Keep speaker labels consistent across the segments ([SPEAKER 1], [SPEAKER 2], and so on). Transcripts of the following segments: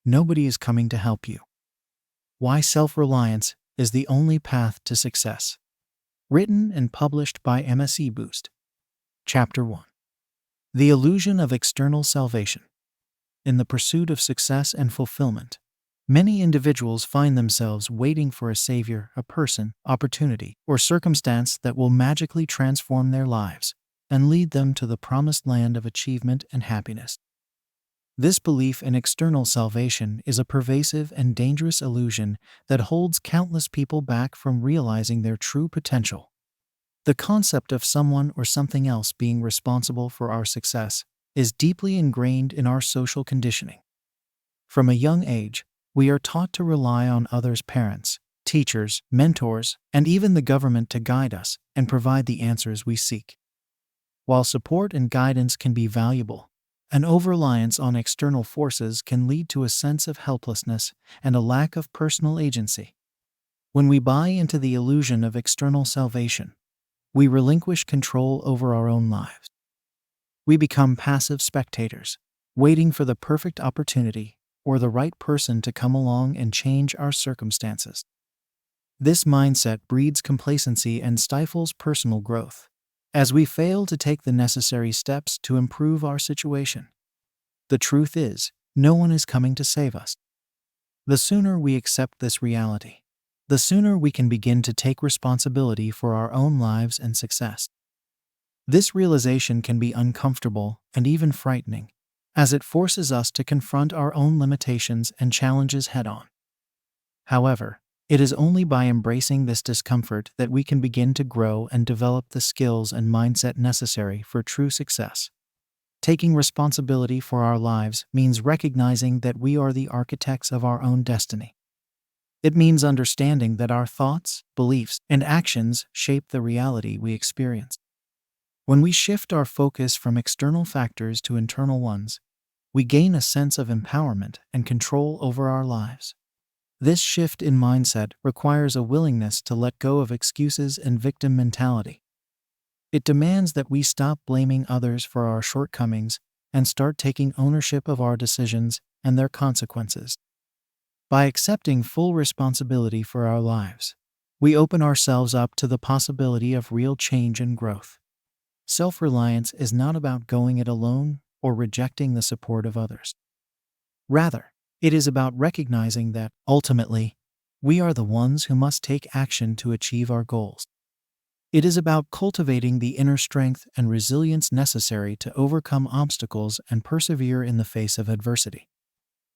[SPEAKER 1] nobody is coming to help you. Why self-reliance is the only path to success. Written and published by MSE Boost. Chapter 1. The Illusion of External Salvation. In the pursuit of success and fulfillment, many individuals find themselves waiting for a savior, a person, opportunity, or circumstance that will magically transform their lives and lead them to the promised land of achievement and happiness. This belief in external salvation is a pervasive and dangerous illusion that holds countless people back from realizing their true potential. The concept of someone or something else being responsible for our success is deeply ingrained in our social conditioning. From a young age, we are taught to rely on others' parents, teachers, mentors, and even the government to guide us and provide the answers we seek. While support and guidance can be valuable, an over-reliance on external forces can lead to a sense of helplessness and a lack of personal agency. When we buy into the illusion of external salvation, we relinquish control over our own lives. We become passive spectators, waiting for the perfect opportunity or the right person to come along and change our circumstances. This mindset breeds complacency and stifles personal growth, as we fail to take the necessary steps to improve our situation. The truth is, no one is coming to save us. The sooner we accept this reality, the sooner we can begin to take responsibility for our own lives and success. This realization can be uncomfortable and even frightening, as it forces us to confront our own limitations and challenges head-on. However, it is only by embracing this discomfort that we can begin to grow and develop the skills and mindset necessary for true success. Taking responsibility for our lives means recognizing that we are the architects of our own destiny. It means understanding that our thoughts, beliefs, and actions shape the reality we experience. When we shift our focus from external factors to internal ones, we gain a sense of empowerment and control over our lives. This shift in mindset requires a willingness to let go of excuses and victim mentality. It demands that we stop blaming others for our shortcomings and start taking ownership of our decisions and their consequences. By accepting full responsibility for our lives, we open ourselves up to the possibility of real change and growth. Self-reliance is not about going it alone or rejecting the support of others. Rather, it is about recognizing that, ultimately, we are the ones who must take action to achieve our goals. It is about cultivating the inner strength and resilience necessary to overcome obstacles and persevere in the face of adversity.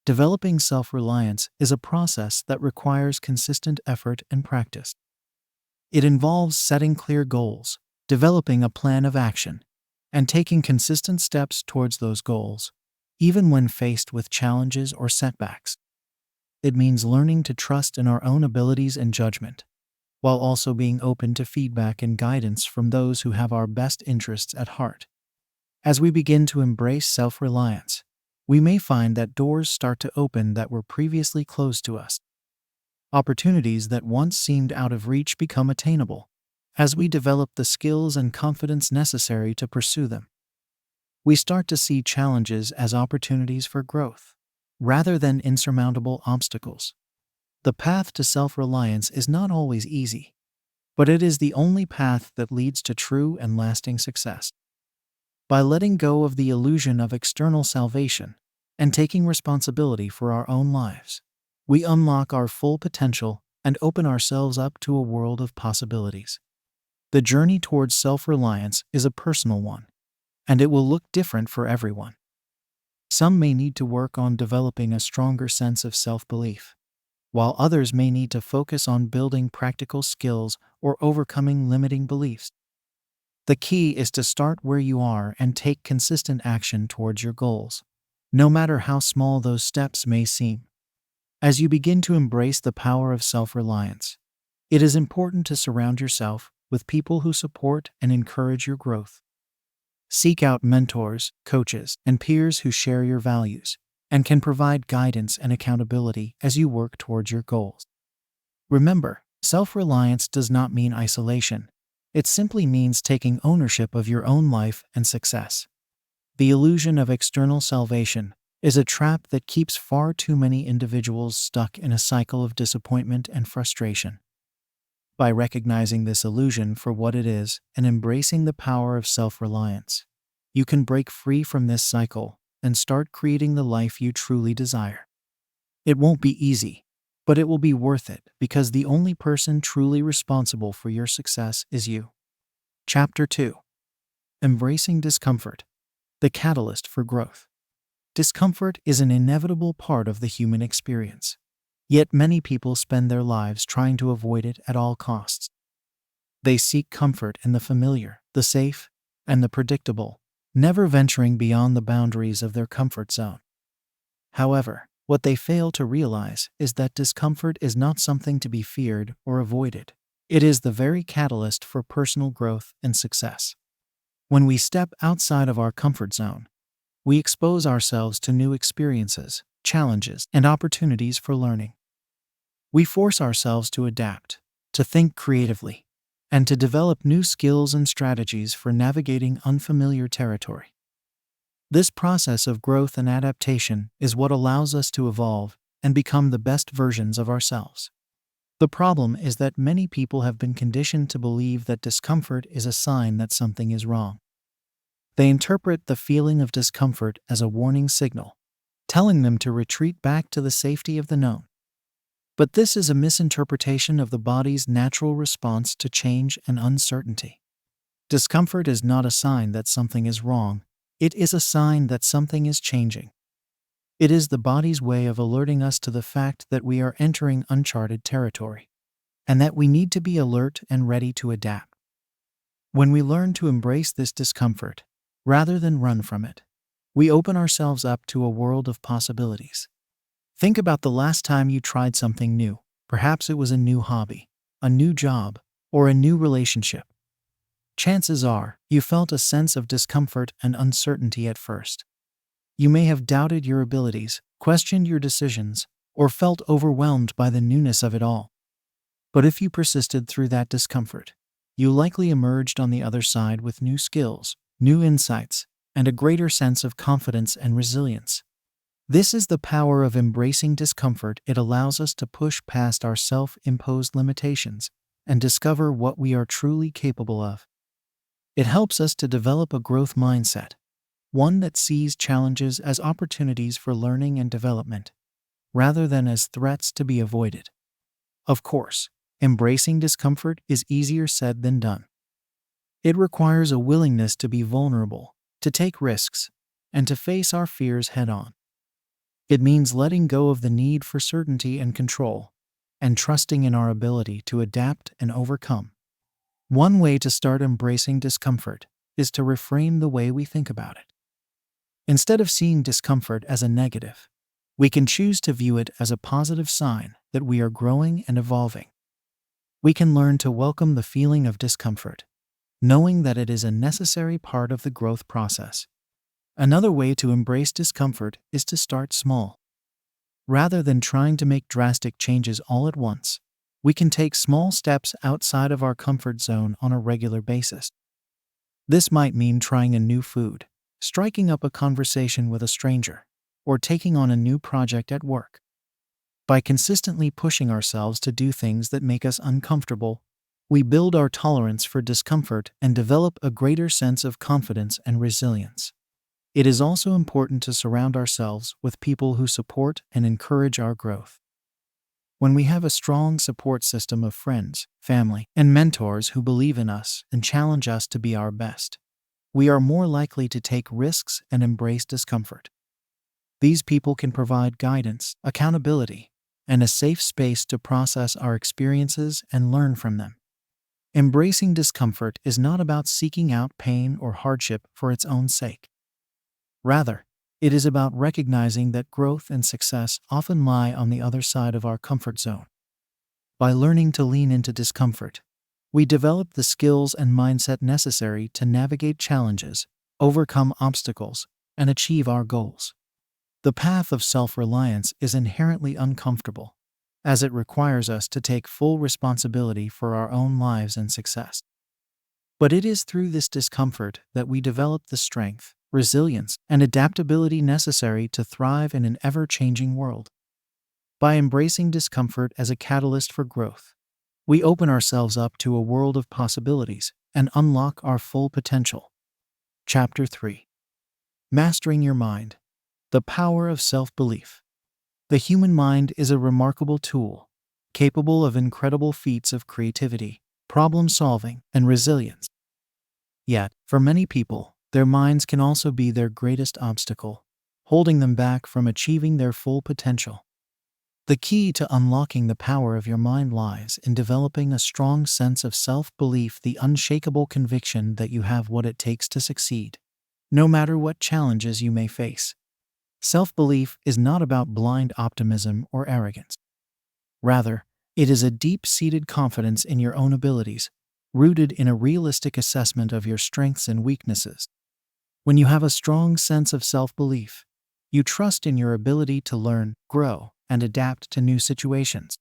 [SPEAKER 1] Developing self-reliance is a process that requires consistent effort and practice. It involves setting clear goals, developing a plan of action, and taking consistent steps towards those goals, even when faced with challenges or setbacks. It means learning to trust in our own abilities and judgment, while also being open to feedback and guidance from those who have our best interests at heart. As we begin to embrace self-reliance, we may find that doors start to open that were previously closed to us. Opportunities that once seemed out of reach become attainable, as we develop the skills and confidence necessary to pursue them. We start to see challenges as opportunities for growth, rather than insurmountable obstacles. The path to self-reliance is not always easy, but it is the only path that leads to true and lasting success. By letting go of the illusion of external salvation and taking responsibility for our own lives, we unlock our full potential and open ourselves up to a world of possibilities. The journey towards self-reliance is a personal one, and it will look different for everyone. Some may need to work on developing a stronger sense of self-belief, while others may need to focus on building practical skills or overcoming limiting beliefs. The key is to start where you are and take consistent action towards your goals, no matter how small those steps may seem. As you begin to embrace the power of self-reliance, it is important to surround yourself with people who support and encourage your growth. Seek out mentors, coaches, and peers who share your values and can provide guidance and accountability as you work towards your goals. Remember, self-reliance does not mean isolation. It simply means taking ownership of your own life and success. The illusion of external salvation is a trap that keeps far too many individuals stuck in a cycle of disappointment and frustration. By recognizing this illusion for what it is and embracing the power of self-reliance, you can break free from this cycle and start creating the life you truly desire. It won't be easy, but it will be worth it because the only person truly responsible for your success is you. Chapter 2. Embracing discomfort, the catalyst for growth. Discomfort is an inevitable part of the human experience. Yet many people spend their lives trying to avoid it at all costs. They seek comfort in the familiar, the safe, and the predictable, never venturing beyond the boundaries of their comfort zone. However, what they fail to realize is that discomfort is not something to be feared or avoided. It is the very catalyst for personal growth and success. When we step outside of our comfort zone, we expose ourselves to new experiences, challenges, and opportunities for learning. We force ourselves to adapt, to think creatively, and to develop new skills and strategies for navigating unfamiliar territory. This process of growth and adaptation is what allows us to evolve and become the best versions of ourselves. The problem is that many people have been conditioned to believe that discomfort is a sign that something is wrong. They interpret the feeling of discomfort as a warning signal, telling them to retreat back to the safety of the known. But this is a misinterpretation of the body's natural response to change and uncertainty. Discomfort is not a sign that something is wrong, it is a sign that something is changing. It is the body's way of alerting us to the fact that we are entering uncharted territory, and that we need to be alert and ready to adapt. When we learn to embrace this discomfort, rather than run from it, we open ourselves up to a world of possibilities. Think about the last time you tried something new. Perhaps it was a new hobby, a new job, or a new relationship. Chances are, you felt a sense of discomfort and uncertainty at first. You may have doubted your abilities, questioned your decisions, or felt overwhelmed by the newness of it all. But if you persisted through that discomfort, you likely emerged on the other side with new skills, new insights, and a greater sense of confidence and resilience. This is the power of embracing discomfort. It allows us to push past our self-imposed limitations and discover what we are truly capable of. It helps us to develop a growth mindset, one that sees challenges as opportunities for learning and development, rather than as threats to be avoided. Of course, embracing discomfort is easier said than done. It requires a willingness to be vulnerable, to take risks, and to face our fears head-on. It means letting go of the need for certainty and control, and trusting in our ability to adapt and overcome. One way to start embracing discomfort is to reframe the way we think about it. Instead of seeing discomfort as a negative, we can choose to view it as a positive sign that we are growing and evolving. We can learn to welcome the feeling of discomfort, knowing that it is a necessary part of the growth process. Another way to embrace discomfort is to start small. Rather than trying to make drastic changes all at once, we can take small steps outside of our comfort zone on a regular basis. This might mean trying a new food, striking up a conversation with a stranger, or taking on a new project at work. By consistently pushing ourselves to do things that make us uncomfortable, we build our tolerance for discomfort and develop a greater sense of confidence and resilience. It is also important to surround ourselves with people who support and encourage our growth. When we have a strong support system of friends, family, and mentors who believe in us and challenge us to be our best, we are more likely to take risks and embrace discomfort. These people can provide guidance, accountability, and a safe space to process our experiences and learn from them. Embracing discomfort is not about seeking out pain or hardship for its own sake. Rather, it is about recognizing that growth and success often lie on the other side of our comfort zone. By learning to lean into discomfort, we develop the skills and mindset necessary to navigate challenges, overcome obstacles, and achieve our goals. The path of self-reliance is inherently uncomfortable, as it requires us to take full responsibility for our own lives and success. But it is through this discomfort that we develop the strength, resilience, and adaptability necessary to thrive in an ever-changing world. By embracing discomfort as a catalyst for growth, we open ourselves up to a world of possibilities and unlock our full potential. Chapter 3. Mastering Your Mind. The Power of Self-Belief. The human mind is a remarkable tool, capable of incredible feats of creativity, problem-solving, and resilience. Yet, for many people, their minds can also be their greatest obstacle, holding them back from achieving their full potential. The key to unlocking the power of your mind lies in developing a strong sense of self-belief, the unshakable conviction that you have what it takes to succeed, no matter what challenges you may face. Self-belief is not about blind optimism or arrogance. Rather, it is a deep-seated confidence in your own abilities, rooted in a realistic assessment of your strengths and weaknesses. When you have a strong sense of self-belief, you trust in your ability to learn, grow, and adapt to new situations.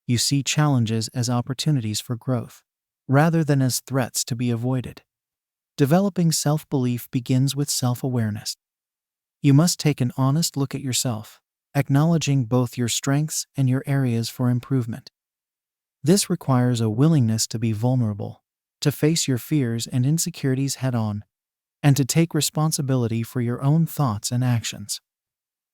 [SPEAKER 1] You see challenges as opportunities for growth, rather than as threats to be avoided. Developing self-belief begins with self-awareness. You must take an honest look at yourself, acknowledging both your strengths and your areas for improvement. This requires a willingness to be vulnerable, to face your fears and insecurities head-on, and to take responsibility for your own thoughts and actions.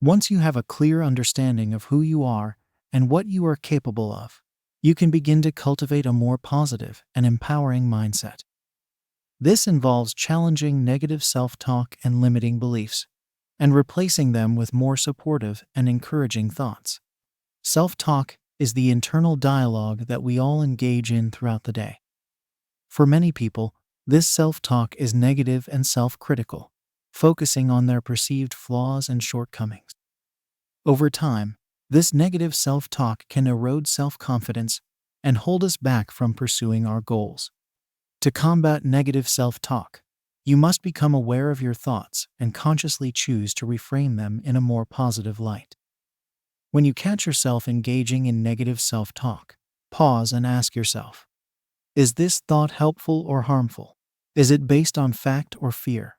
[SPEAKER 1] Once you have a clear understanding of who you are and what you are capable of, you can begin to cultivate a more positive and empowering mindset. This involves challenging negative self-talk and limiting beliefs, and replacing them with more supportive and encouraging thoughts. Self-talk is the internal dialogue that we all engage in throughout the day. For many people, this self-talk is negative and self-critical, focusing on their perceived flaws and shortcomings. Over time, this negative self-talk can erode self-confidence and hold us back from pursuing our goals. To combat negative self-talk, you must become aware of your thoughts and consciously choose to reframe them in a more positive light. When you catch yourself engaging in negative self-talk, pause and ask yourself, is this thought helpful or harmful? Is it based on fact or fear?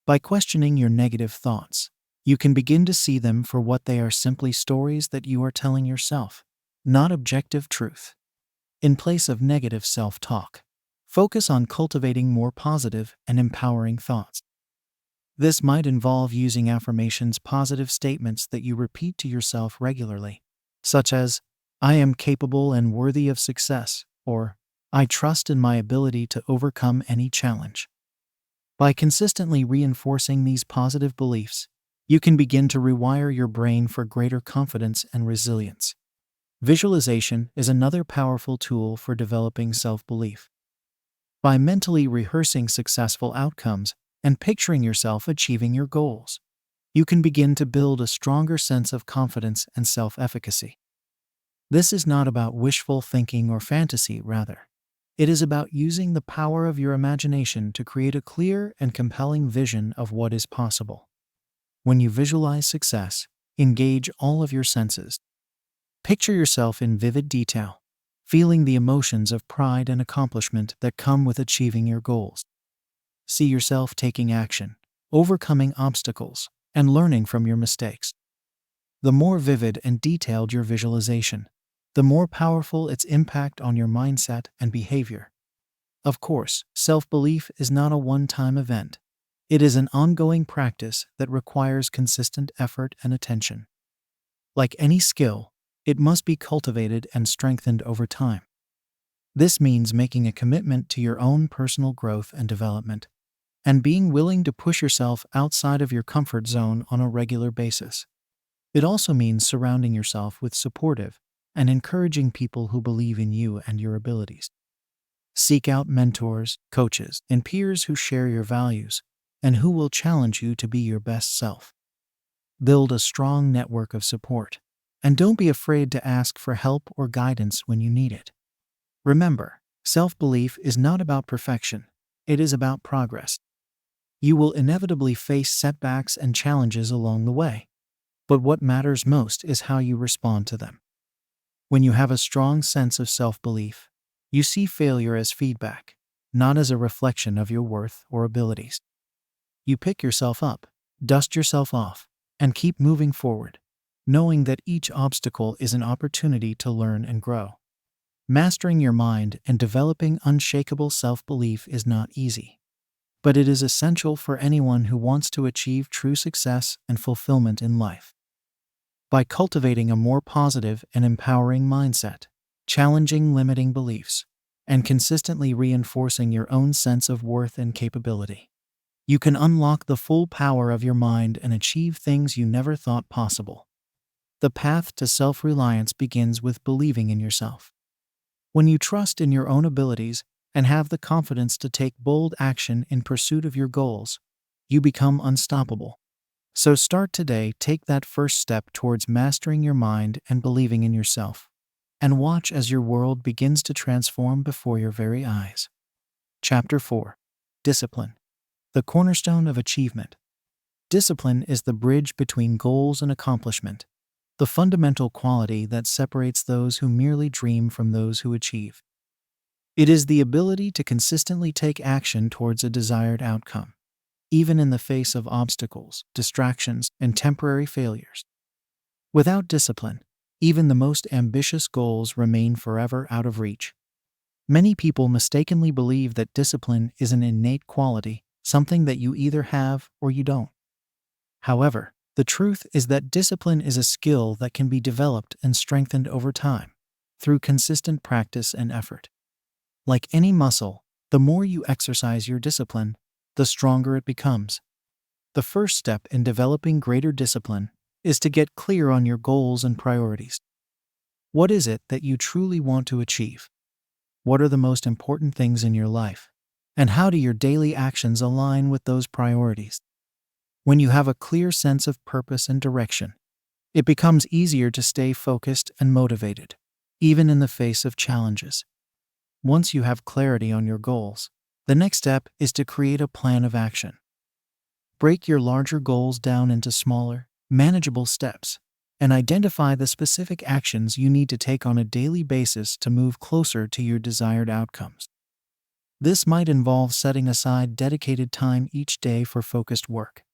[SPEAKER 1] By questioning your negative thoughts, you can begin to see them for what they are: simply stories that you are telling yourself, not objective truth. In place of negative self-talk, focus on cultivating more positive and empowering thoughts. This might involve using affirmations, positive statements that you repeat to yourself regularly, such as, "I am capable and worthy of success," or "I trust in my ability to overcome any challenge." By consistently reinforcing these positive beliefs, you can begin to rewire your brain for greater confidence and resilience. Visualization is another powerful tool for developing self-belief. By mentally rehearsing successful outcomes and picturing yourself achieving your goals, you can begin to build a stronger sense of confidence and self-efficacy. This is not about wishful thinking or fantasy, rather, it is about using the power of your imagination to create a clear and compelling vision of what is possible. When you visualize success, engage all of your senses. Picture yourself in vivid detail, feeling the emotions of pride and accomplishment that come with achieving your goals. See yourself taking action, overcoming obstacles, and learning from your mistakes. The more vivid and detailed your visualization, the more powerful its impact on your mindset and behavior. Of course, self-belief is not a one-time event. It is an ongoing practice that requires consistent effort and attention. Like any skill, it must be cultivated and strengthened over time. This means making a commitment to your own personal growth and development, and being willing to push yourself outside of your comfort zone on a regular basis. It also means surrounding yourself with supportive and encouraging people who believe in you and your abilities. Seek out mentors, coaches, and peers who share your values and who will challenge you to be your best self. Build a strong network of support, and don't be afraid to ask for help or guidance when you need it. Remember, self-belief is not about perfection, it is about progress. You will inevitably face setbacks and challenges along the way, but what matters most is how you respond to them. When you have a strong sense of self-belief, you see failure as feedback, not as a reflection of your worth or abilities. You pick yourself up, dust yourself off, and keep moving forward, knowing that each obstacle is an opportunity to learn and grow. Mastering your mind and developing unshakable self-belief is not easy, but it is essential for anyone who wants to achieve true success and fulfillment in life. By cultivating a more positive and empowering mindset, challenging limiting beliefs, and consistently reinforcing your own sense of worth and capability, you can unlock the full power of your mind and achieve things you never thought possible. The path to self-reliance begins with believing in yourself. When you trust in your own abilities and have the confidence to take bold action in pursuit of your goals, you become unstoppable. So start today, take that first step towards mastering your mind and believing in yourself, and watch as your world begins to transform before your very eyes. Chapter 4. Discipline, the cornerstone of achievement. Discipline is the bridge between goals and accomplishment, the fundamental quality that separates those who merely dream from those who achieve. It is the ability to consistently take action towards a desired outcome, even in the face of obstacles, distractions, and temporary failures. Without discipline, even the most ambitious goals remain forever out of reach. Many people mistakenly believe that discipline is an innate quality, something that you either have or you don't. However, the truth is that discipline is a skill that can be developed and strengthened over time, through consistent practice and effort. Like any muscle, the more you exercise your discipline, the stronger it becomes. The first step in developing greater discipline is to get clear on your goals and priorities. What is it that you truly want to achieve? What are the most important things in your life? And how do your daily actions align with those priorities? When you have a clear sense of purpose and direction, it becomes easier to stay focused and motivated, even in the face of challenges. Once you have clarity on your goals, the next step is to create a plan of action. Break your larger goals down into smaller, manageable steps, and identify the specific actions you need to take on a daily basis to move closer to your desired outcomes. This might involve setting aside dedicated time each day for focused work,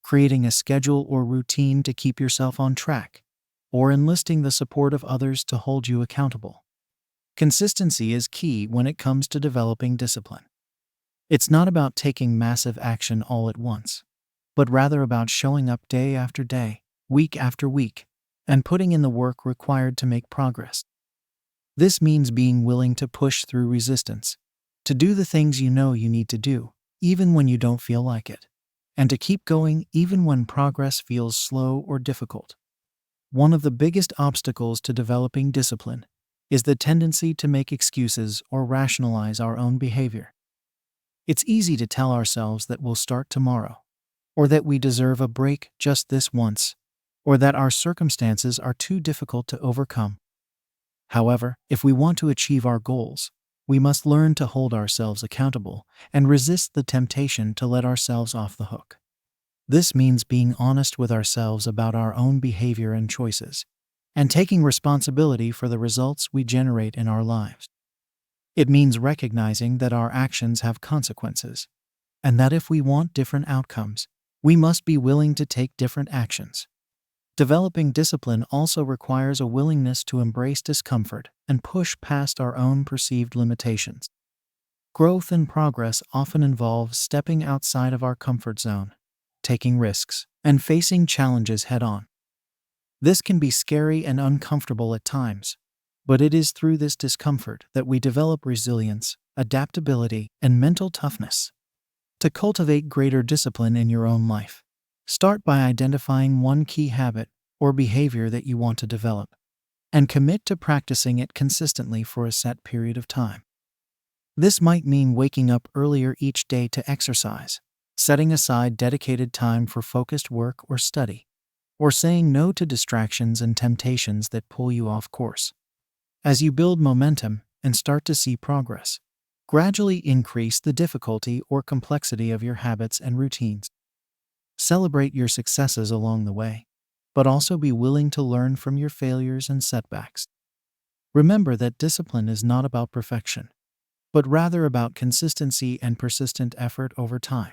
[SPEAKER 1] creating a schedule or routine to keep yourself on track, or enlisting the support of others to hold you accountable. Consistency is key when it comes to developing discipline. It's not about taking massive action all at once, but rather about showing up day after day, week after week, and putting in the work required to make progress. This means being willing to push through resistance, to do the things you know you need to do, even when you don't feel like it, and to keep going even when progress feels slow or difficult. One of the biggest obstacles to developing discipline is the tendency to make excuses or rationalize our own behavior. It's easy to tell ourselves that we'll start tomorrow, or that we deserve a break just this once, or that our circumstances are too difficult to overcome. However, if we want to achieve our goals, we must learn to hold ourselves accountable and resist the temptation to let ourselves off the hook. This means being honest with ourselves about our own behavior and choices, and taking responsibility for the results we generate in our lives. It means recognizing that our actions have consequences, and that if we want different outcomes, we must be willing to take different actions. Developing discipline also requires a willingness to embrace discomfort and push past our own perceived limitations. Growth and progress often involves stepping outside of our comfort zone, taking risks, and facing challenges head-on. This can be scary and uncomfortable at times, but it is through this discomfort that we develop resilience, adaptability, and mental toughness. To cultivate greater discipline in your own life, start by identifying one key habit or behavior that you want to develop, and commit to practicing it consistently for a set period of time. This might mean waking up earlier each day to exercise, setting aside dedicated time for focused work or study, or saying no to distractions and temptations that pull you off course. As you build momentum and start to see progress, gradually increase the difficulty or complexity of your habits and routines. Celebrate your successes along the way, but also be willing to learn from your failures and setbacks. Remember that discipline is not about perfection, but rather about consistency and persistent effort over time.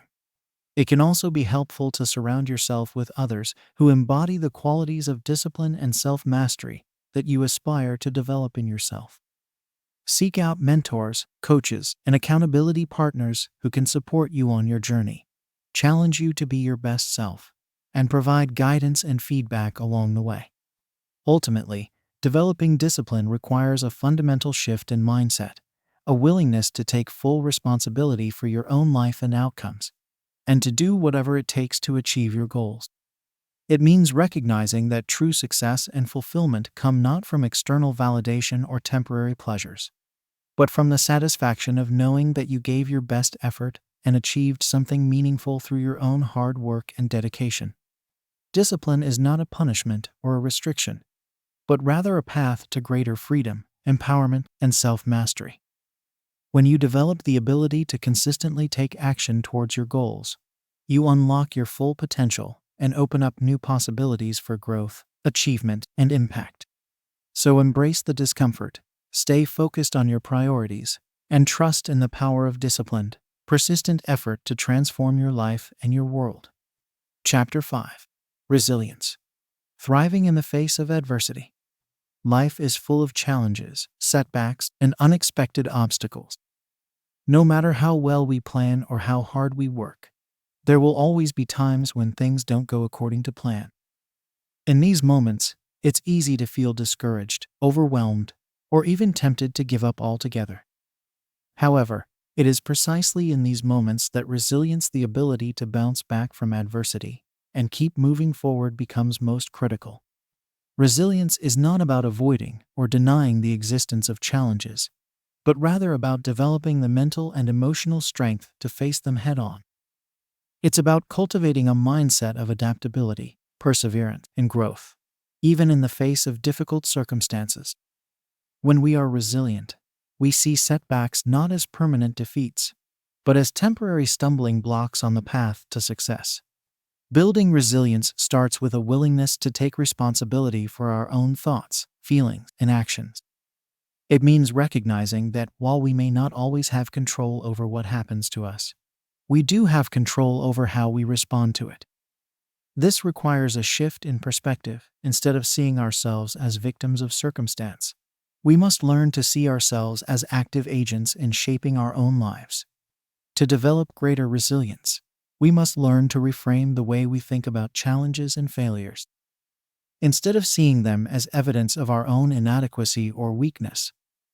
[SPEAKER 1] It can also be helpful to surround yourself with others who embody the qualities of discipline and self-mastery that you aspire to develop in yourself. Seek out mentors, coaches, and accountability partners who can support you on your journey, challenge you to be your best self, and provide guidance and feedback along the way. Ultimately, developing discipline requires a fundamental shift in mindset, a willingness to take full responsibility for your own life and outcomes, and to do whatever it takes to achieve your goals. It means recognizing that true success and fulfillment come not from external validation or temporary pleasures, but from the satisfaction of knowing that you gave your best effort and achieved something meaningful through your own hard work and dedication. Discipline is not a punishment or a restriction, but rather a path to greater freedom, empowerment, and self-mastery. When you develop the ability to consistently take action towards your goals, you unlock your full potential and open up new possibilities for growth, achievement, and impact. So embrace the discomfort, stay focused on your priorities, and trust in the power of disciplined, persistent effort to transform your life and your world. Chapter 5. Resilience. Thriving in the face of adversity. Life is full of challenges, setbacks, and unexpected obstacles. No matter how well we plan or how hard we work, there will always be times when things don't go according to plan. In these moments, it's easy to feel discouraged, overwhelmed, or even tempted to give up altogether. However, it is precisely in these moments that resilience, the ability to bounce back from adversity and keep moving forward, becomes most critical. Resilience is not about avoiding or denying the existence of challenges, but rather about developing the mental and emotional strength to face them head-on. It's about cultivating a mindset of adaptability, perseverance, and growth, even in the face of difficult circumstances. When we are resilient, we see setbacks not as permanent defeats, but as temporary stumbling blocks on the path to success. Building resilience starts with a willingness to take responsibility for our own thoughts, feelings, and actions. It means recognizing that while we may not always have control over what happens to us, we do have control over how we respond to it. This requires a shift in perspective. Instead of seeing ourselves as victims of circumstance, we must learn to see ourselves as active agents in shaping our own lives. To develop greater resilience, we must learn to reframe the way we think about challenges and failures. Instead of seeing them as evidence of our own inadequacy or weakness,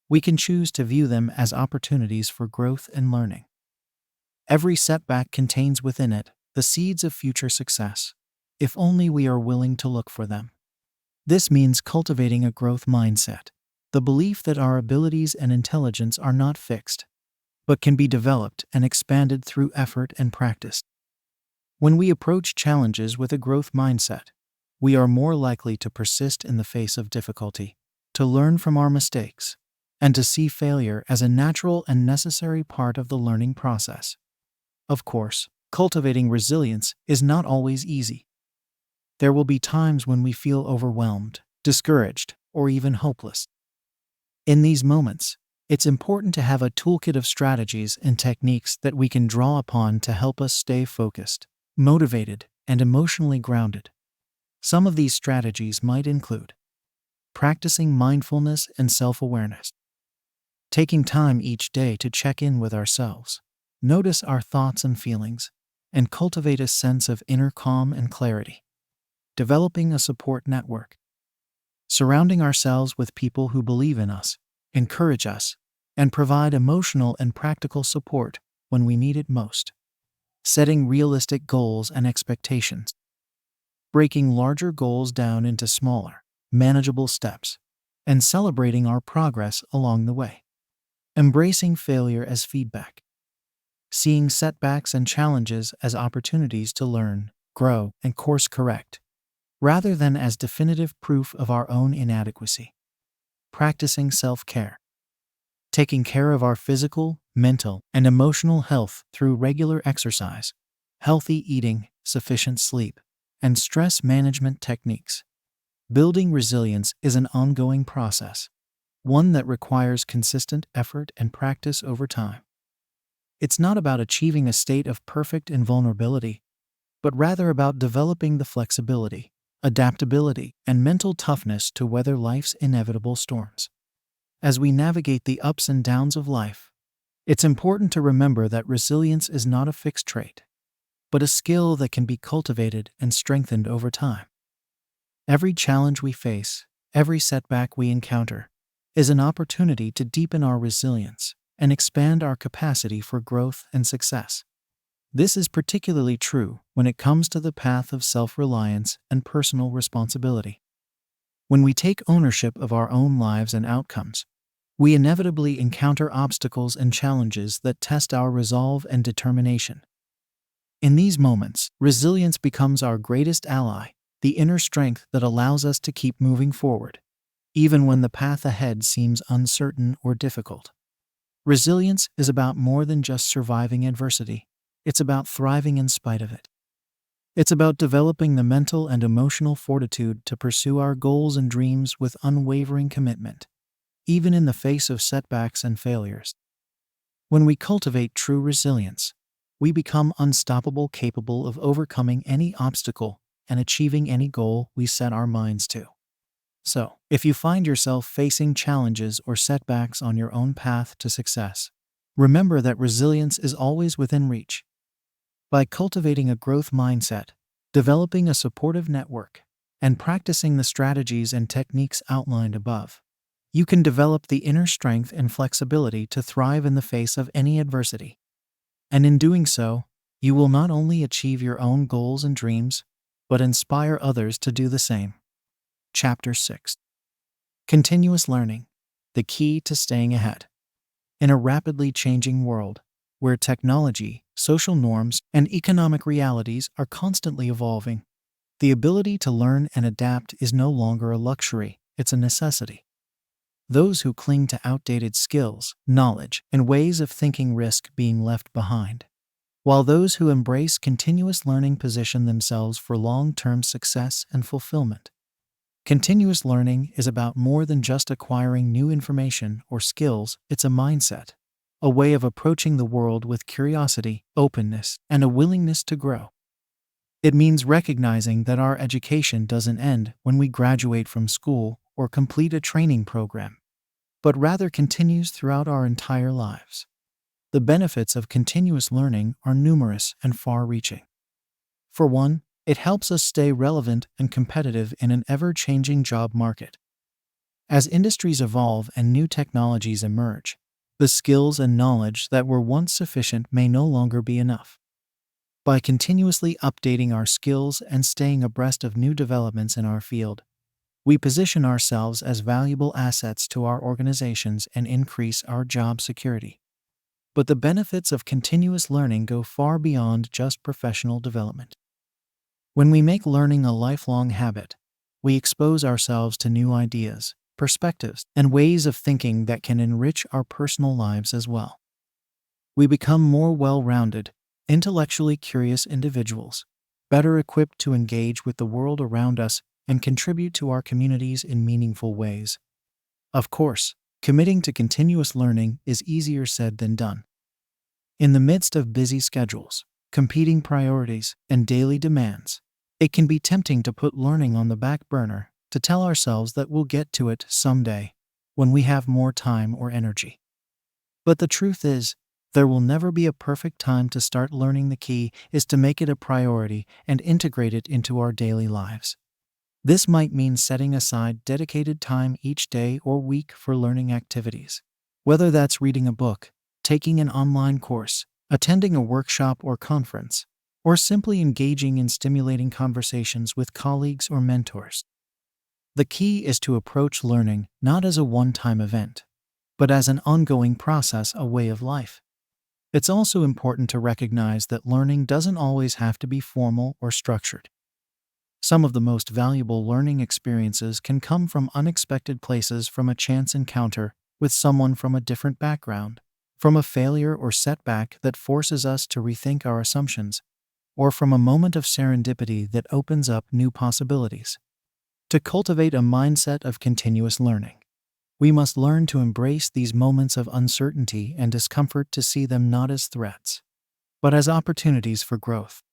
[SPEAKER 1] we can choose to view them as opportunities for growth and learning. Every setback contains within it the seeds of future success, if only we are willing to look for them. This means cultivating a growth mindset, the belief that our abilities and intelligence are not fixed, but can be developed and expanded through effort and practice. When we approach challenges with a growth mindset, we are more likely to persist in the face of difficulty, to learn from our mistakes, and to see failure as a natural and necessary part of the learning process. Of course, cultivating resilience is not always easy. There will be times when we feel overwhelmed, discouraged, or even hopeless. In these moments, it's important to have a toolkit of strategies and techniques that we can draw upon to help us stay focused, motivated, and emotionally grounded. Some of these strategies might include practicing mindfulness and self-awareness, taking time each day to check in with ourselves, notice our thoughts and feelings, and cultivate a sense of inner calm and clarity, developing a support network, surrounding ourselves with people who believe in us, encourage us, and provide emotional and practical support when we need it most, setting realistic goals and expectations, breaking larger goals down into smaller, manageable steps, and celebrating our progress along the way, embracing failure as feedback, seeing setbacks and challenges as opportunities to learn, grow, and course correct, rather than as definitive proof of our own inadequacy, practicing self-care, taking care of our physical, mental, and emotional health through regular exercise, healthy eating, sufficient sleep, and stress management techniques. Building resilience is an ongoing process, one that requires consistent effort and practice over time. It's not about achieving a state of perfect invulnerability, but rather about developing the flexibility, adaptability, and mental toughness to weather life's inevitable storms. As we navigate the ups and downs of life, it's important to remember that resilience is not a fixed trait, but a skill that can be cultivated and strengthened over time. Every challenge we face, every setback we encounter, is an opportunity to deepen our resilience and expand our capacity for growth and success. This is particularly true when it comes to the path of self-reliance and personal responsibility. When we take ownership of our own lives and outcomes, we inevitably encounter obstacles and challenges that test our resolve and determination. In these moments, resilience becomes our greatest ally, the inner strength that allows us to keep moving forward, even when the path ahead seems uncertain or difficult. Resilience is about more than just surviving adversity. It's about thriving in spite of it. It's about developing the mental and emotional fortitude to pursue our goals and dreams with unwavering commitment, even in the face of setbacks and failures. When we cultivate true resilience, we become unstoppable, capable of overcoming any obstacle and achieving any goal we set our minds to. So, if you find yourself facing challenges or setbacks on your own path to success, remember that resilience is always within reach. By cultivating a growth mindset, developing a supportive network, and practicing the strategies and techniques outlined above, you can develop the inner strength and flexibility to thrive in the face of any adversity. And in doing so, you will not only achieve your own goals and dreams, but inspire others to do the same. Chapter 6. Continuous learning, the key to staying ahead. In a rapidly changing world, where technology, social norms, and economic realities are constantly evolving, the ability to learn and adapt is no longer a luxury, it's a necessity. Those who cling to outdated skills, knowledge, and ways of thinking risk being left behind, while those who embrace continuous learning position themselves for long-term success and fulfillment. Continuous learning is about more than just acquiring new information or skills, it's a mindset, a way of approaching the world with curiosity, openness, and a willingness to grow. It means recognizing that our education doesn't end when we graduate from school or complete a training program, but rather continues throughout our entire lives. The benefits of continuous learning are numerous and far-reaching. For one, it helps us stay relevant and competitive in an ever-changing job market. As industries evolve and new technologies emerge, the skills and knowledge that were once sufficient may no longer be enough. By continuously updating our skills and staying abreast of new developments in our field, we position ourselves as valuable assets to our organizations and increase our job security. But the benefits of continuous learning go far beyond just professional development. When we make learning a lifelong habit, we expose ourselves to new ideas, perspectives, and ways of thinking that can enrich our personal lives as well. We become more well-rounded, intellectually curious individuals, better equipped to engage with the world around us and contribute to our communities in meaningful ways. Of course, committing to continuous learning is easier said than done. In the midst of busy schedules, competing priorities, and daily demands, it can be tempting to put learning on the back burner, to tell ourselves that we'll get to it someday, when we have more time or energy. But the truth is, there will never be a perfect time to start learning. The key is to make it a priority and integrate it into our daily lives. This might mean setting aside dedicated time each day or week for learning activities, whether that's reading a book, taking an online course, attending a workshop or conference, or simply engaging in stimulating conversations with colleagues or mentors. The key is to approach learning not as a one-time event, but as an ongoing process, a way of life. It's also important to recognize that learning doesn't always have to be formal or structured. Some of the most valuable learning experiences can come from unexpected places, from a chance encounter with someone from a different background, from a failure or setback that forces us to rethink our assumptions, or from a moment of serendipity that opens up new possibilities. To cultivate a mindset of continuous learning, We must learn to embrace these moments of uncertainty and discomfort, to see them not as threats, but as opportunities for growth.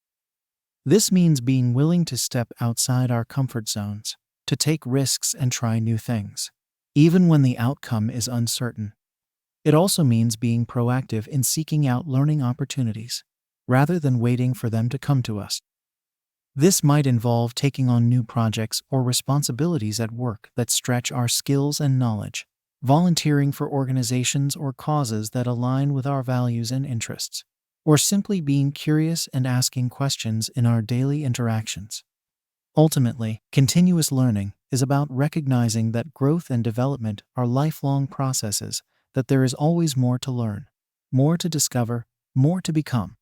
[SPEAKER 1] This means being willing to step outside our comfort zones, to take risks and try new things, even when the outcome is uncertain. It also means being proactive in seeking out learning opportunities, rather than waiting for them to come to us. This might involve taking on new projects or responsibilities at work that stretch our skills and knowledge, volunteering for organizations or causes that align with our values and interests, or simply being curious and asking questions in our daily interactions. Ultimately, continuous learning is about recognizing that growth and development are lifelong processes, that there is always more to learn, more to discover, more to become.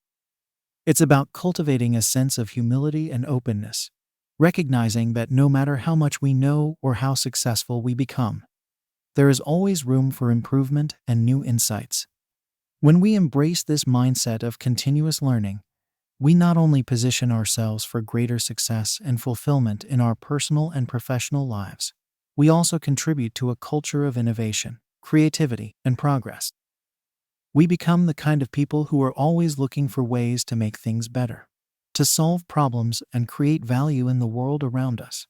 [SPEAKER 1] It's about cultivating a sense of humility and openness, recognizing that no matter how much we know or how successful we become, there is always room for improvement and new insights. When we embrace this mindset of continuous learning, we not only position ourselves for greater success and fulfillment in our personal and professional lives, we also contribute to a culture of innovation, creativity, and progress. We become the kind of people who are always looking for ways to make things better, to solve problems and create value in the world around us.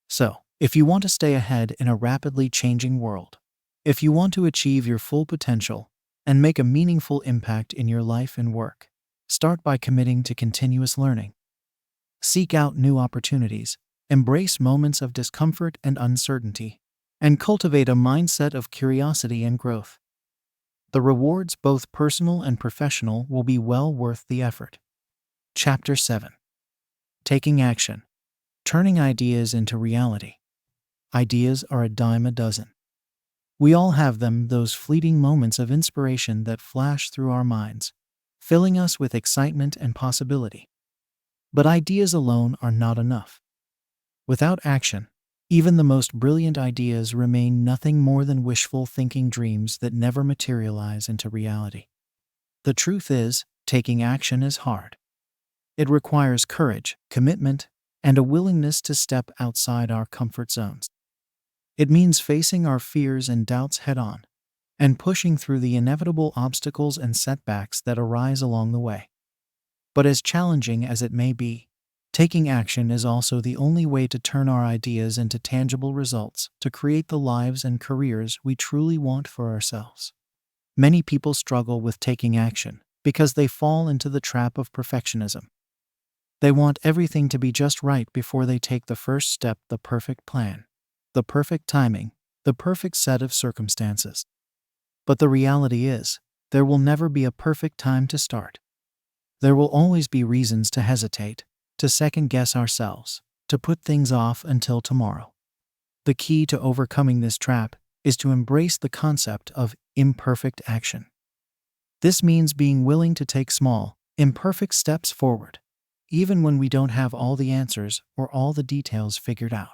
[SPEAKER 1] So, if you want to stay ahead in a rapidly changing world, if you want to achieve your full potential and make a meaningful impact in your life and work, start by committing to continuous learning. Seek out new opportunities, embrace moments of discomfort and uncertainty, and cultivate a mindset of curiosity and growth. The rewards, both personal and professional, will be well worth the effort. Chapter 7. Taking action. Turning ideas into reality. Ideas are a dime a dozen. We all have them, those fleeting moments of inspiration that flash through our minds, filling us with excitement and possibility. But ideas alone are not enough. Without action, even the most brilliant ideas remain nothing more than wishful thinking dreams that never materialize into reality. The truth is, taking action is hard. It requires courage, commitment, and a willingness to step outside our comfort zones. It means facing our fears and doubts head-on, and pushing through the inevitable obstacles and setbacks that arise along the way. But as challenging as it may be, taking action is also the only way to turn our ideas into tangible results, to create the lives and careers we truly want for ourselves. Many people struggle with taking action because they fall into the trap of perfectionism. They want everything to be just right before they take the first step, the perfect plan, the perfect timing, the perfect set of circumstances. But the reality is, there will never be a perfect time to start. There will always be reasons to hesitate, to second-guess ourselves, to put things off until tomorrow. The key to overcoming this trap is to embrace the concept of imperfect action. This means being willing to take small, imperfect steps forward, even when we don't have all the answers or all the details figured out.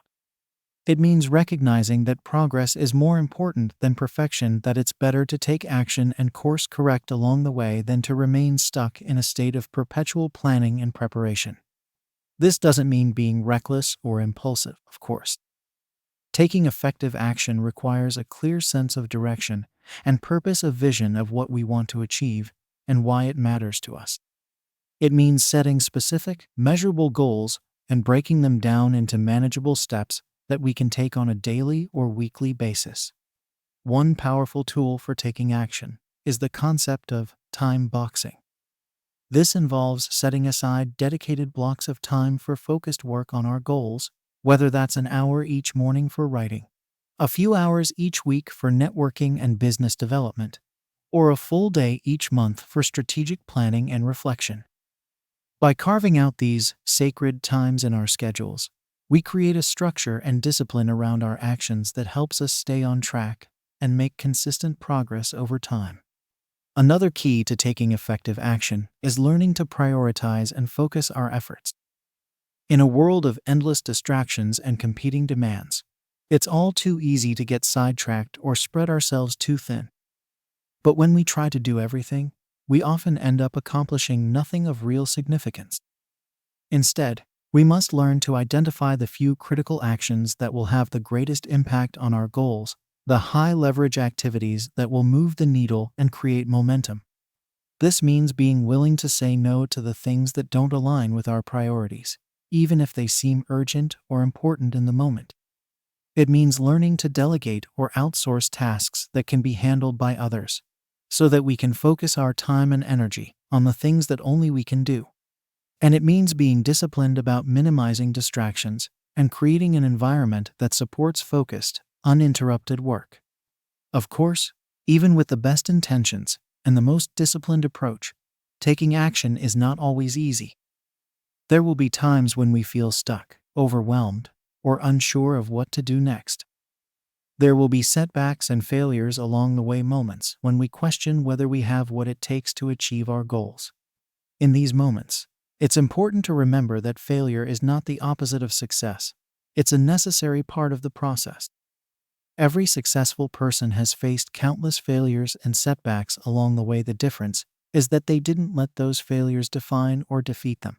[SPEAKER 1] It means recognizing that progress is more important than perfection, that it's better to take action and course correct along the way than to remain stuck in a state of perpetual planning and preparation. This doesn't mean being reckless or impulsive, of course. Taking effective action requires a clear sense of direction and purpose, a vision of what we want to achieve and why it matters to us. It means setting specific, measurable goals and breaking them down into manageable steps that we can take on a daily or weekly basis. One powerful tool for taking action is the concept of time boxing. This involves setting aside dedicated blocks of time for focused work on our goals, whether that's an hour each morning for writing, a few hours each week for networking and business development, or a full day each month for strategic planning and reflection. By carving out these sacred times in our schedules, we create a structure and discipline around our actions that helps us stay on track and make consistent progress over time. Another key to taking effective action is learning to prioritize and focus our efforts. In a world of endless distractions and competing demands, it's all too easy to get sidetracked or spread ourselves too thin. But when we try to do everything, we often end up accomplishing nothing of real significance. Instead, we must learn to identify the few critical actions that will have the greatest impact on our goals, the high-leverage activities that will move the needle and create momentum. This means being willing to say no to the things that don't align with our priorities, even if they seem urgent or important in the moment. It means learning to delegate or outsource tasks that can be handled by others, so that we can focus our time and energy on the things that only we can do. And it means being disciplined about minimizing distractions and creating an environment that supports focused, uninterrupted work. Of course, even with the best intentions and the most disciplined approach, taking action is not always easy. There will be times when we feel stuck, overwhelmed, or unsure of what to do next. There will be setbacks and failures along the way, moments when we question whether we have what it takes to achieve our goals. In these moments, it's important to remember that failure is not the opposite of success. It's a necessary part of the process. Every successful person has faced countless failures and setbacks along the way. The difference is that they didn't let those failures define or defeat them.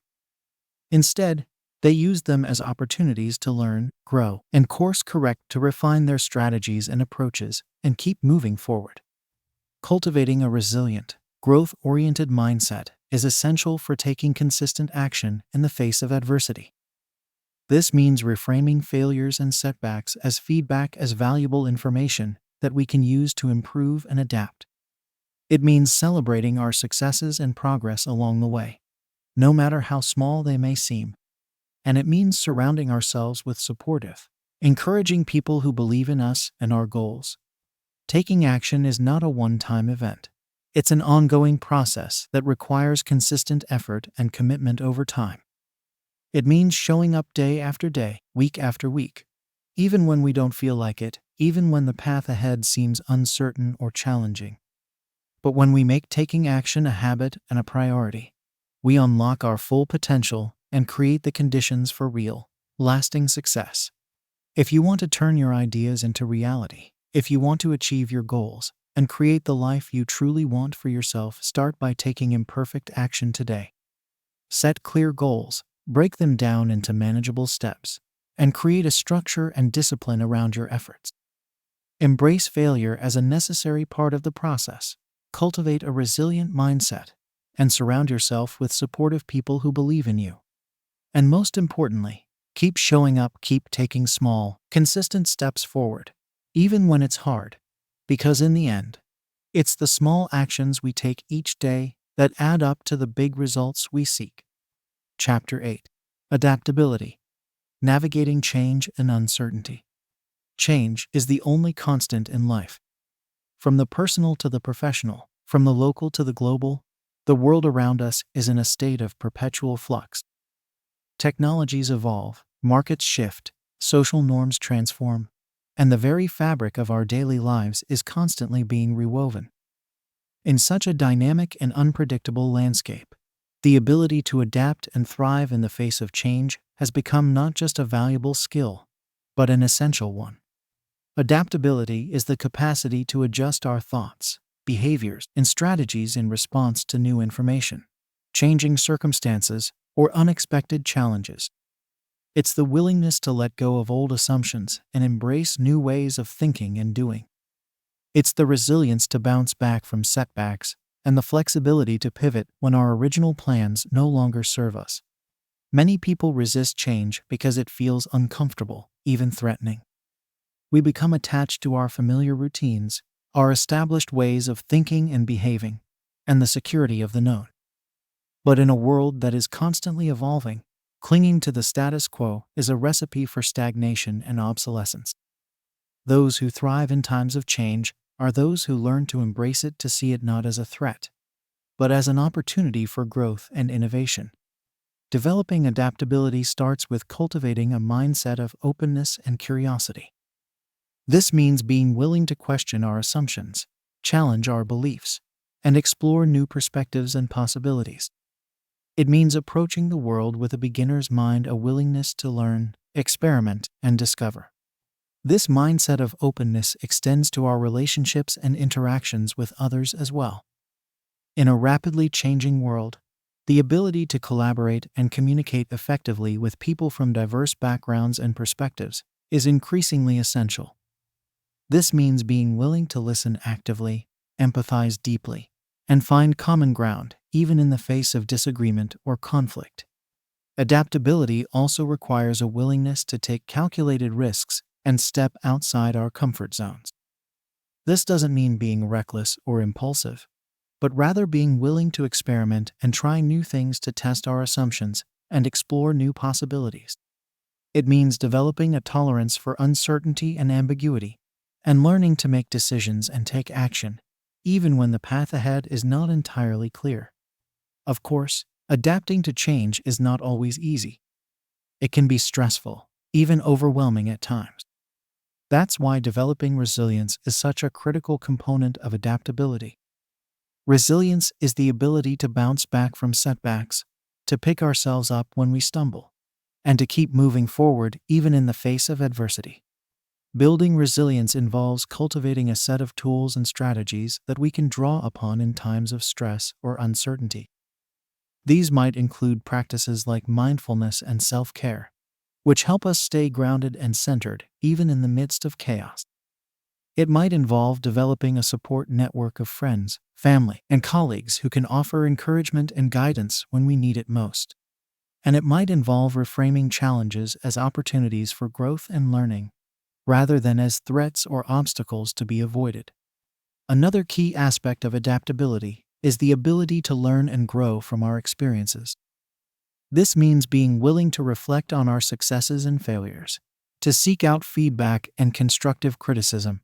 [SPEAKER 1] Instead, they used them as opportunities to learn, grow, and course correct, to refine their strategies and approaches and keep moving forward. Cultivating a resilient, growth-oriented mindset is essential for taking consistent action in the face of adversity. This means reframing failures and setbacks as feedback, as valuable information that we can use to improve and adapt. It means celebrating our successes and progress along the way, no matter how small they may seem. And it means surrounding ourselves with supportive, encouraging people who believe in us and our goals. Taking action is not a one-time event. It's an ongoing process that requires consistent effort and commitment over time. It means showing up day after day, week after week, even when we don't feel like it, even when the path ahead seems uncertain or challenging. But when we make taking action a habit and a priority, we unlock our full potential and create the conditions for real, lasting success. If you want to turn your ideas into reality, if you want to achieve your goals and create the life you truly want for yourself, start by taking imperfect action today. Set clear goals, break them down into manageable steps, and create a structure and discipline around your efforts. Embrace failure as a necessary part of the process. Cultivate a resilient mindset, and surround yourself with supportive people who believe in you. And most importantly, keep showing up, keep taking small, consistent steps forward, even when it's hard, because in the end, it's the small actions we take each day that add up to the big results we seek. Chapter 8. Adaptability. Navigating change and uncertainty. Change is the only constant in life. From the personal to the professional, from the local to the global, the world around us is in a state of perpetual flux. Technologies evolve, markets shift, social norms transform, and the very fabric of our daily lives is constantly being rewoven. In such a dynamic and unpredictable landscape, the ability to adapt and thrive in the face of change has become not just a valuable skill, but an essential one. Adaptability is the capacity to adjust our thoughts, behaviors, and strategies in response to new information, changing circumstances, or unexpected challenges. It's the willingness to let go of old assumptions and embrace new ways of thinking and doing. It's the resilience to bounce back from setbacks and the flexibility to pivot when our original plans no longer serve us. Many people resist change because it feels uncomfortable, even threatening. We become attached to our familiar routines, our established ways of thinking and behaving, and the security of the known. But in a world that is constantly evolving, clinging to the status quo is a recipe for stagnation and obsolescence. Those who thrive in times of change are those who learn to embrace it, to see it not as a threat, but as an opportunity for growth and innovation. Developing adaptability starts with cultivating a mindset of openness and curiosity. This means being willing to question our assumptions, challenge our beliefs, and explore new perspectives and possibilities. It means approaching the world with a beginner's mind, a willingness to learn, experiment, and discover. This mindset of openness extends to our relationships and interactions with others as well. In a rapidly changing world, the ability to collaborate and communicate effectively with people from diverse backgrounds and perspectives is increasingly essential. This means being willing to listen actively, empathize deeply, and find common ground, even in the face of disagreement or conflict. Adaptability also requires a willingness to take calculated risks and step outside our comfort zones. This doesn't mean being reckless or impulsive, but rather being willing to experiment and try new things to test our assumptions and explore new possibilities. It means developing a tolerance for uncertainty and ambiguity, and learning to make decisions and take action, even when the path ahead is not entirely clear. Of course, adapting to change is not always easy. It can be stressful, even overwhelming at times. That's why developing resilience is such a critical component of adaptability. Resilience is the ability to bounce back from setbacks, to pick ourselves up when we stumble, and to keep moving forward even in the face of adversity. Building resilience involves cultivating a set of tools and strategies that we can draw upon in times of stress or uncertainty. These might include practices like mindfulness and self-care, which help us stay grounded and centered even in the midst of chaos. It might involve developing a support network of friends, family, and colleagues who can offer encouragement and guidance when we need it most. And it might involve reframing challenges as opportunities for growth and learning, rather than as threats or obstacles to be avoided. Another key aspect of adaptability is the ability to learn and grow from our experiences. This means being willing to reflect on our successes and failures, to seek out feedback and constructive criticism,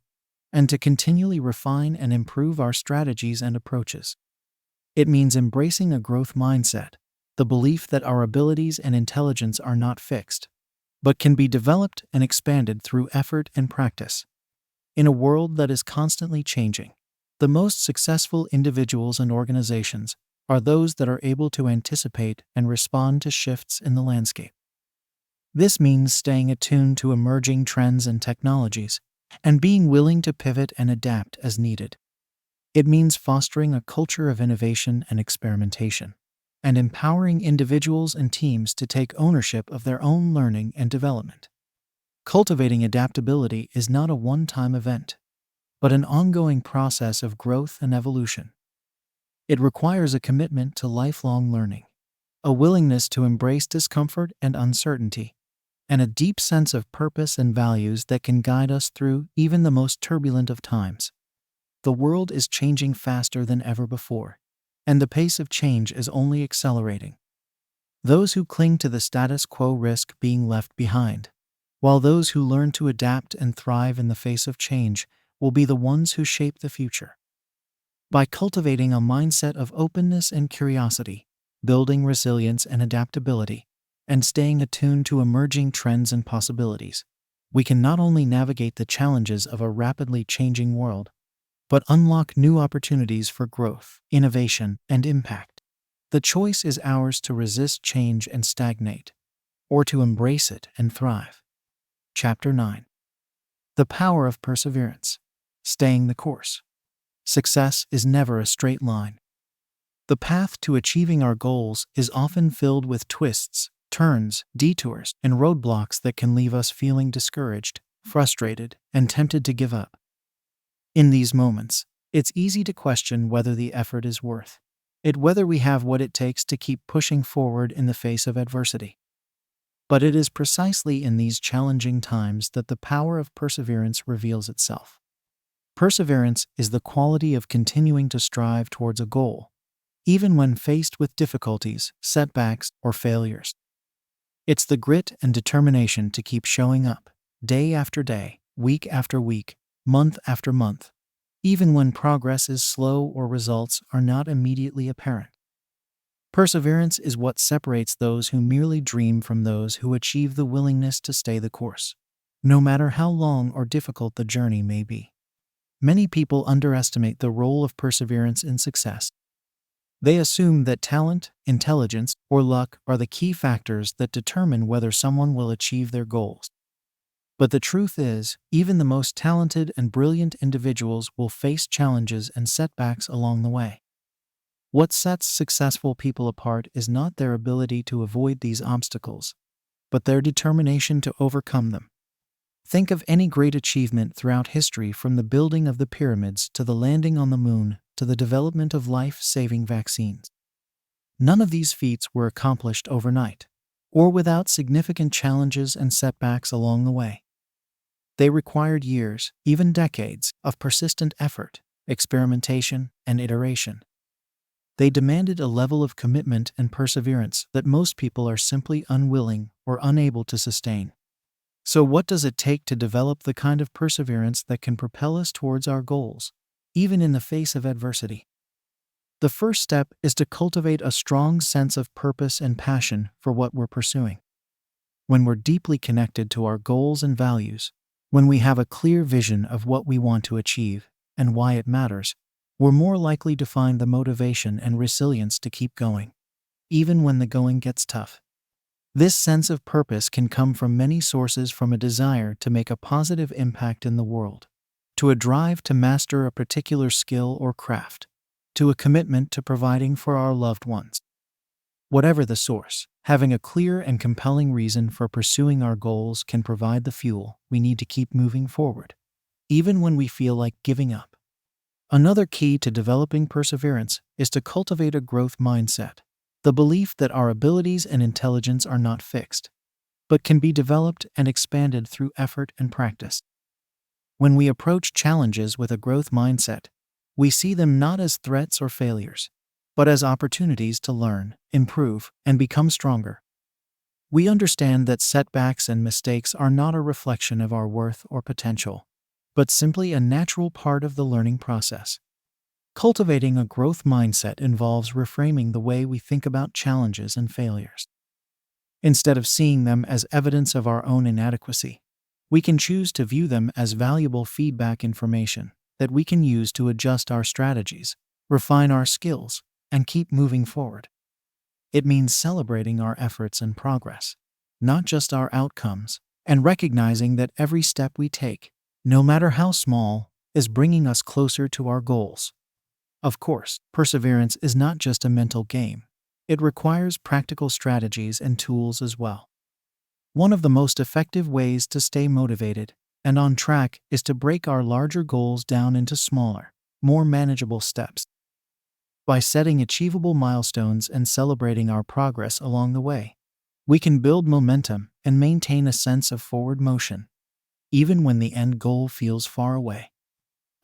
[SPEAKER 1] and to continually refine and improve our strategies and approaches. It means embracing a growth mindset, the belief that our abilities and intelligence are not fixed, but can be developed and expanded through effort and practice. In a world that is constantly changing, the most successful individuals and organizations are those that are able to anticipate and respond to shifts in the landscape. This means staying attuned to emerging trends and technologies, and being willing to pivot and adapt as needed. It means fostering a culture of innovation and experimentation, and empowering individuals and teams to take ownership of their own learning and development. Cultivating adaptability is not a one-time event, but an ongoing process of growth and evolution. It requires a commitment to lifelong learning, a willingness to embrace discomfort and uncertainty, and a deep sense of purpose and values that can guide us through even the most turbulent of times. The world is changing faster than ever before, and the pace of change is only accelerating. Those who cling to the status quo risk being left behind, while those who learn to adapt and thrive in the face of change will be the ones who shape the future. By cultivating a mindset of openness and curiosity, building resilience and adaptability, and staying attuned to emerging trends and possibilities, we can not only navigate the challenges of a rapidly changing world, but unlock new opportunities for growth, innovation, and impact. The choice is ours to resist change and stagnate, or to embrace it and thrive. Chapter 9. The Power of Perseverance. Staying the course. Success is never a straight line. The path to achieving our goals is often filled with twists, turns, detours, and roadblocks that can leave us feeling discouraged, frustrated, and tempted to give up. In these moments, it's easy to question whether the effort is worth it, whether we have what it takes to keep pushing forward in the face of adversity. But it is precisely in these challenging times that the power of perseverance reveals itself. Perseverance is the quality of continuing to strive towards a goal, even when faced with difficulties, setbacks, or failures. It's the grit and determination to keep showing up, day after day, week after week, month after month, even when progress is slow or results are not immediately apparent. Perseverance is what separates those who merely dream from those who achieve the willingness to stay the course, no matter how long or difficult the journey may be. Many people underestimate the role of perseverance in success. They assume that talent, intelligence, or luck are the key factors that determine whether someone will achieve their goals. But the truth is, even the most talented and brilliant individuals will face challenges and setbacks along the way. What sets successful people apart is not their ability to avoid these obstacles, but their determination to overcome them. Think of any great achievement throughout history, from the building of the pyramids to the landing on the moon to the development of life-saving vaccines. None of these feats were accomplished overnight, or without significant challenges and setbacks along the way. They required years, even decades, of persistent effort, experimentation, and iteration. They demanded a level of commitment and perseverance that most people are simply unwilling or unable to sustain. So what does it take to develop the kind of perseverance that can propel us towards our goals, even in the face of adversity? The first step is to cultivate a strong sense of purpose and passion for what we're pursuing. When we're deeply connected to our goals and values, when we have a clear vision of what we want to achieve and why it matters, we're more likely to find the motivation and resilience to keep going, even when the going gets tough. This sense of purpose can come from many sources, from a desire to make a positive impact in the world, to a drive to master a particular skill or craft, to a commitment to providing for our loved ones. Whatever the source, having a clear and compelling reason for pursuing our goals can provide the fuel we need to keep moving forward, even when we feel like giving up. Another key to developing perseverance is to cultivate a growth mindset, the belief that our abilities and intelligence are not fixed, but can be developed and expanded through effort and practice. When we approach challenges with a growth mindset, we see them not as threats or failures, but as opportunities to learn, improve, and become stronger. We understand that setbacks and mistakes are not a reflection of our worth or potential, but simply a natural part of the learning process. Cultivating a growth mindset involves reframing the way we think about challenges and failures. Instead of seeing them as evidence of our own inadequacy, we can choose to view them as valuable feedback information that we can use to adjust our strategies, refine our skills, and keep moving forward. It means celebrating our efforts and progress, not just our outcomes, and recognizing that every step we take, no matter how small, is bringing us closer to our goals. Of course, perseverance is not just a mental game. It requires practical strategies and tools as well. One of the most effective ways to stay motivated and on track is to break our larger goals down into smaller, more manageable steps. By setting achievable milestones and celebrating our progress along the way, we can build momentum and maintain a sense of forward motion, even when the end goal feels far away.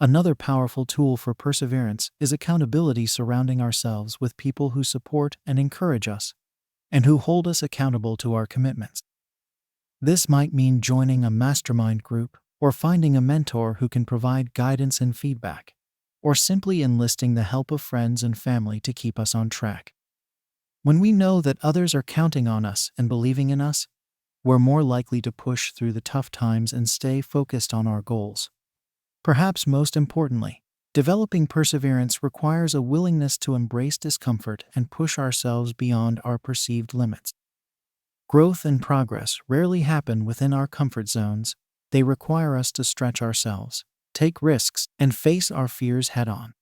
[SPEAKER 1] Another powerful tool for perseverance is accountability, surrounding ourselves with people who support and encourage us, and who hold us accountable to our commitments. This might mean joining a mastermind group, or finding a mentor who can provide guidance and feedback, or simply enlisting the help of friends and family to keep us on track. When we know that others are counting on us and believing in us, we're more likely to push through the tough times and stay focused on our goals. Perhaps most importantly, developing perseverance requires a willingness to embrace discomfort and push ourselves beyond our perceived limits. Growth and progress rarely happen within our comfort zones. They require us to stretch ourselves, take risks, and face our fears head-on.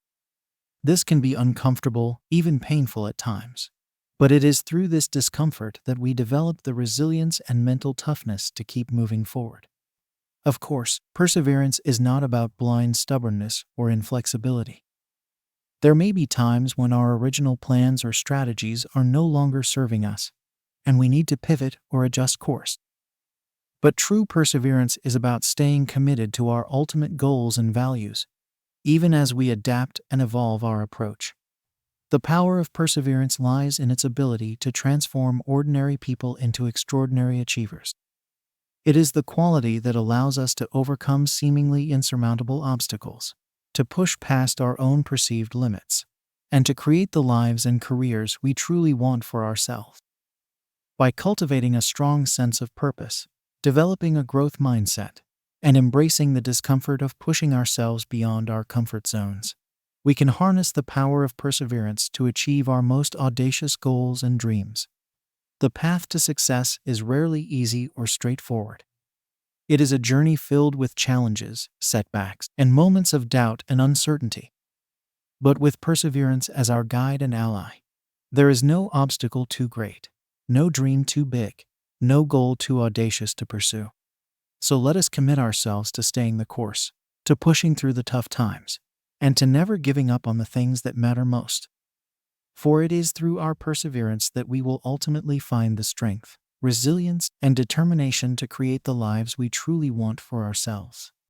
[SPEAKER 1] This can be uncomfortable, even painful at times. But it is through this discomfort that we develop the resilience and mental toughness to keep moving forward. Of course, perseverance is not about blind stubbornness or inflexibility. There may be times when our original plans or strategies are no longer serving us, and we need to pivot or adjust course. But true perseverance is about staying committed to our ultimate goals and values, even as we adapt and evolve our approach. The power of perseverance lies in its ability to transform ordinary people into extraordinary achievers. It is the quality that allows us to overcome seemingly insurmountable obstacles, to push past our own perceived limits, and to create the lives and careers we truly want for ourselves. By cultivating a strong sense of purpose, developing a growth mindset, and embracing the discomfort of pushing ourselves beyond our comfort zones, we can harness the power of perseverance to achieve our most audacious goals and dreams. The path to success is rarely easy or straightforward. It is a journey filled with challenges, setbacks, and moments of doubt and uncertainty. But with perseverance as our guide and ally, there is no obstacle too great, no dream too big, no goal too audacious to pursue. So let us commit ourselves to staying the course, to pushing through the tough times, and to never giving up on the things that matter most. For it is through our perseverance that we will ultimately find the strength, resilience, and determination to create the lives we truly want for ourselves.